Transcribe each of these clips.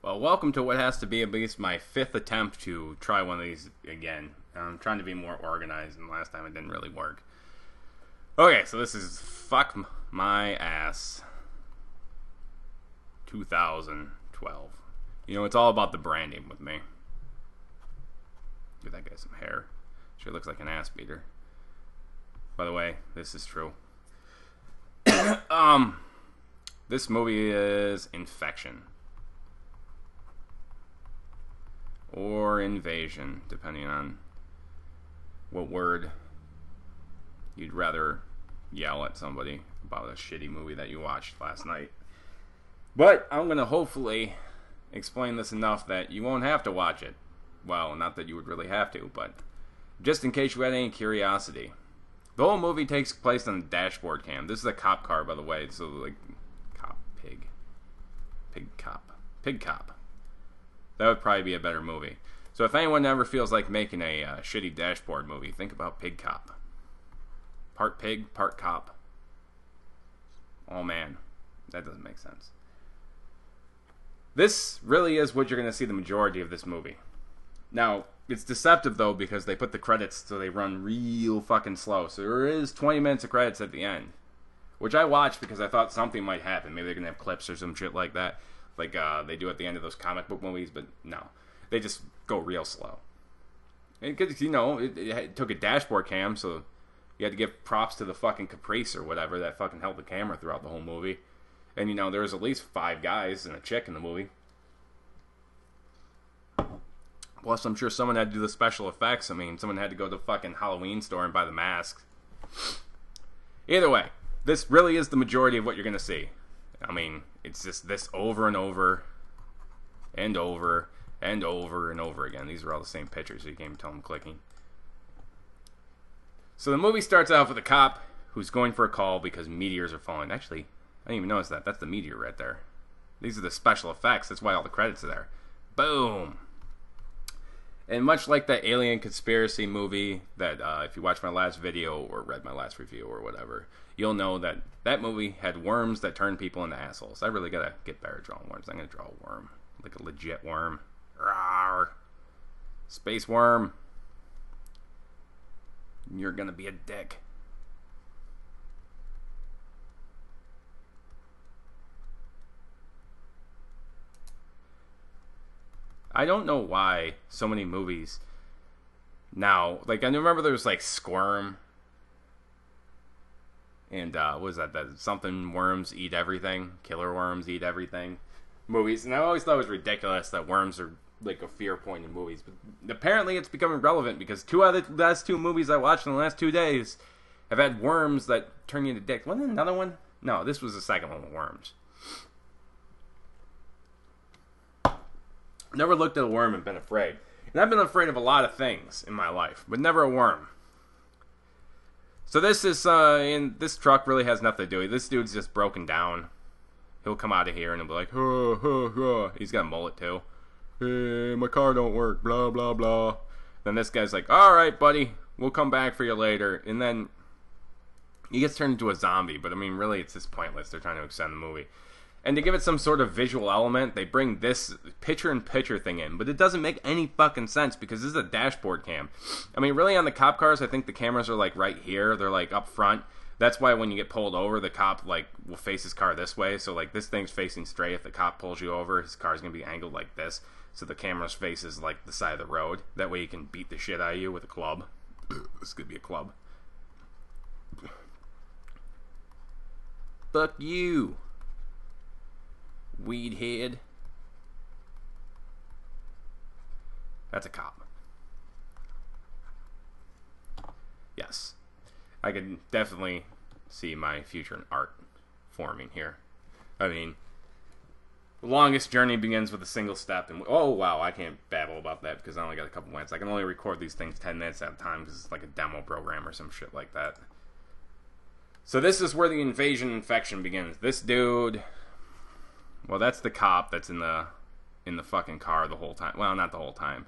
Well, welcome to what has to be at least my fifth attempt to try one of these again. I'm trying to be more organized, and last time it didn't really work. Okay, so this is Fuck My Ass 2012. You know, it's all about the branding with me. Give that guy some hair. Sure looks like an ass beater. By the way, this is true. This movie is Infection. Or Invasion, depending on what word you'd rather yell at somebody about a shitty movie that you watched last night. But I'm going to hopefully explain this enough that you won't have to watch it. Well, not that you would really have to, but just in case you had any curiosity. The whole movie takes place on a dashboard cam. This is a cop car, by the way. So, like, Pig cop. That would probably be a better movie. So if anyone ever feels like making a shitty dashboard movie, think about Pig Cop. Part pig, part cop. Oh man, that doesn't make sense. This really is what you're going to see the majority of this movie. Now, it's deceptive though because they put the credits so they run real fucking slow. So there is 20 minutes of credits at the end. Which I watched because I thought something might happen. Maybe they're going to have clips or some shit like that. Like they do at the end of those comic book movies, but no. They just go real slow. Because, you know, it took a dashboard cam, so you had to give props to the fucking Caprice or whatever that fucking held the camera throughout the whole movie. And, you know, there was at least 5 guys and a chick in the movie. Plus, I'm sure someone had to do the special effects. I mean, someone had to go to the fucking Halloween store and buy the masks. Either way, this really is the majority of what you're going to see. I mean, it's just this over and over and over and over and over again. These are all the same pictures, so you can't even tell them clicking. So the movie starts off with a cop who's going for a call because meteors are falling. Actually, I didn't even notice that. That's the meteor right there. These are the special effects. That's why all the credits are there. Boom! And much like that alien conspiracy movie that if you watched my last video or read my last review or whatever, you'll know that that movie had worms that turned people into assholes. I really gotta get better at drawing worms. I'm gonna draw a worm. Like a legit worm. Rawr. Space worm. You're gonna be a dick. I don't know why so many movies now, like I remember there was like Squirm and what was that something worms eat everything, killer worms eat everything movies, and I always thought it was ridiculous that worms are like a fear point in movies, but apparently it's becoming relevant because 2 out of the last 2 movies I watched in the last 2 days have had worms that turn you into dicks. Wasn't there another one? No, this was the second one with worms. Never looked at a worm and been afraid. And I've been afraid of a lot of things in my life, but never a worm. So this is, and this truck really has nothing to do with it. This dude's just broken down. He'll come out of here and he'll be like, huh, huh, huh. He's got a mullet too. Hey, my car don't work, blah, blah, blah. Then this guy's like, alright, buddy, we'll come back for you later. And then he gets turned into a zombie, but I mean, really, it's just pointless. They're trying to extend the movie. And to give it some sort of visual element, they bring this picture-in-picture thing in. But it doesn't make any fucking sense because this is a dashboard cam. I mean, really, on the cop cars, I think the cameras are, like, right here. They're, like, up front. That's why when you get pulled over, the cop, like, will face his car this way. So, like, this thing's facing straight. If the cop pulls you over, his car's going to be angled like this. So the camera's face is, like, the side of the road. That way he can beat the shit out of you with a club. This could be a club. Fuck you. Weed head. That's a cop. Yes. I can definitely see my future in art forming here. I mean, the longest journey begins with a single step. And oh, wow, I can't babble about that because I only got a couple minutes. I can only record these things 10 minutes at a time because it's like a demo program or some shit like that. So this is where the invasion infection begins. This dude... Well, that's the cop that's in the fucking car the whole time. Well, not the whole time.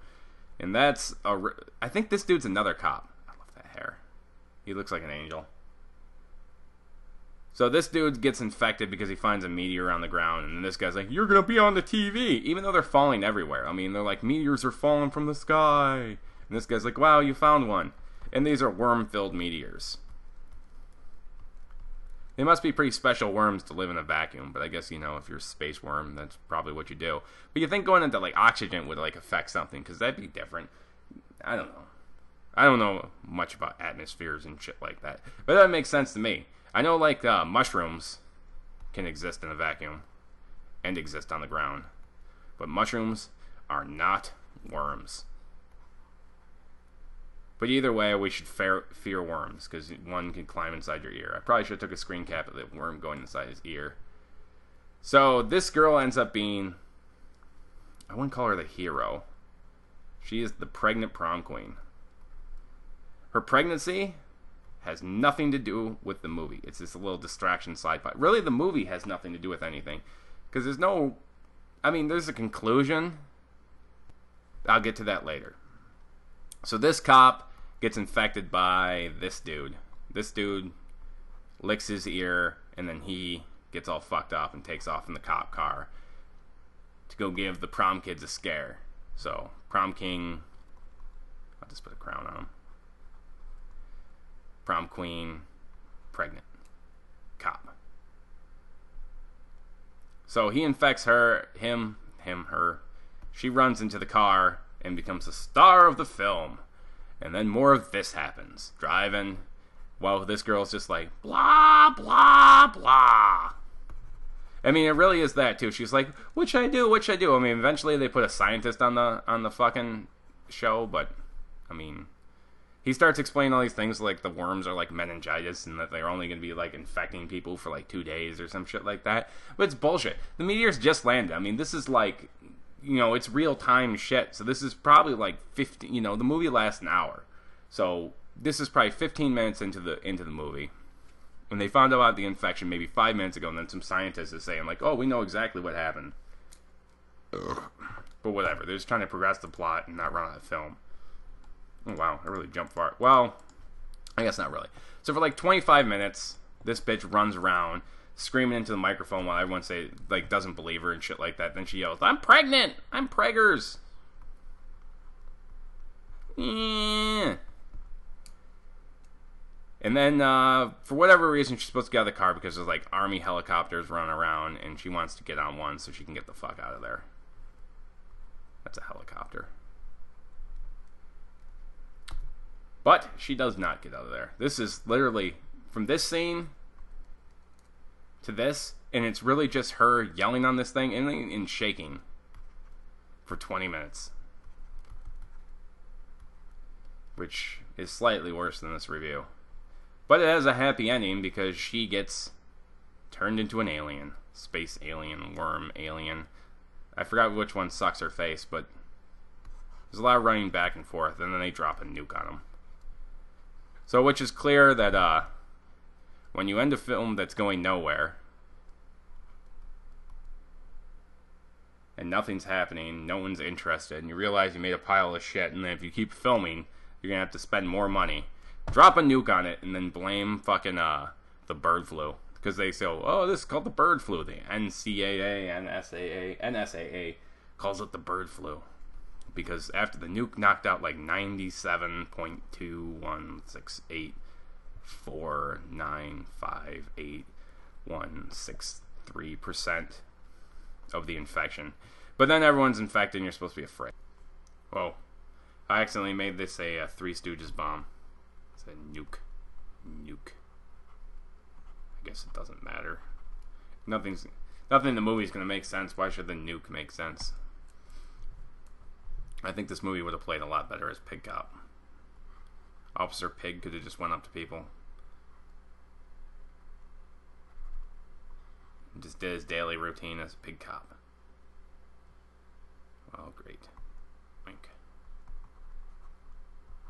And that's I think this dude's another cop. I love that hair. He looks like an angel. So this dude gets infected because he finds a meteor on the ground, and then this guy's like, "You're gonna be on the TV," even though they're falling everywhere. I mean, they're like, meteors are falling from the sky, and this guy's like, "Wow, you found one," and these are worm-filled meteors. They must be pretty special worms to live in a vacuum, but I guess, you know, if you're a space worm, that's probably what you do. But you think going into like oxygen would like affect something, because that'd be different. I don't know. I don't know much about atmospheres and shit like that, but that makes sense to me. I know, like, mushrooms can exist in a vacuum and exist on the ground. But mushrooms are not worms. But either way, we should fear worms, because one can climb inside your ear. I probably should have took a screen cap of the worm going inside his ear. So, this girl ends up being... I wouldn't call her the hero. She is the pregnant prom queen. Her pregnancy has nothing to do with the movie. It's just a little distraction side plot. Really, the movie has nothing to do with anything. Because there's no... I mean, there's a conclusion. I'll get to that later. So this cop gets infected by this dude. This dude licks his ear, and then he gets all fucked up and takes off in the cop car to go give the prom kids a scare. So, prom king... I'll just put a crown on him. Prom queen, pregnant, cop. So he infects her, her. She runs into the car and becomes the star of the film. And then more of this happens. Driving, while this girl's just like, blah, blah, blah. I mean, it really is that, too. She's like, what should I do? What should I do? I mean, eventually they put a scientist on the fucking show, but, I mean... He starts explaining all these things like the worms are like meningitis and that they're only going to be like infecting people for like 2 days or some shit like that. But it's bullshit. The meteors just landed. I mean, this is like, you know, it's real time shit. So this is probably like 15, you know, the movie lasts an hour. So this is probably 15 minutes into the movie. When they found out about the infection maybe 5 minutes ago, and then some scientist is saying like, "Oh, we know exactly what happened." Ugh. But whatever. They're just trying to progress the plot and not run out of film. Oh, wow, I really jumped far. Well, I guess not really. So for like 25 minutes, this bitch runs around screaming into the microphone while everyone doesn't believe her and shit like that. Then she yells, "I'm pregnant! I'm preggers!" Yeah. And then, for whatever reason, she's supposed to get out of the car because there's like army helicopters running around and she wants to get on one so she can get the fuck out of there. That's a helicopter. But she does not get out of there. This is literally from this scene to this, and it's really just her yelling on this thing and shaking for 20 minutes. Which is slightly worse than this review. But it has a happy ending because she gets turned into an alien. Space alien, worm alien. I forgot which one sucks her face, but there's a lot of running back and forth, and then they drop a nuke on them. So, which is clear that when you end a film that's going nowhere, and nothing's happening, no one's interested, and you realize you made a pile of shit, and then if you keep filming, you're going to have to spend more money. Drop a nuke on it, and then blame fucking the bird flu. Because they say, oh, this is called the bird flu. The NSAA calls it the bird flu. Because after the nuke knocked out like 97.21684958163% of the infection. But then everyone's infected and you're supposed to be afraid. Whoa. I accidentally made this a Three Stooges bomb. It's a nuke. Nuke. I guess it doesn't matter. Nothing in the movie is going to make sense. Why should the nuke make sense? I think this movie would have played a lot better as Pig Cop. Officer Pig could have just went up to people and just did his daily routine as a Pig Cop. Oh, great. Wink.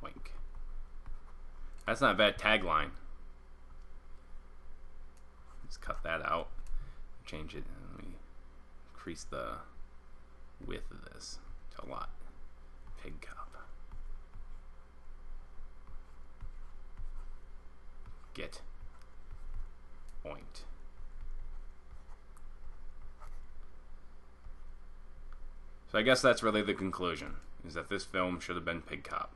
Wink. That's not a bad tagline. Let's cut that out. Change it. Let me increase the width of this to a lot. Pig Cop. Get. point. So I guess that's really the conclusion, is that this film should have been Pig Cop.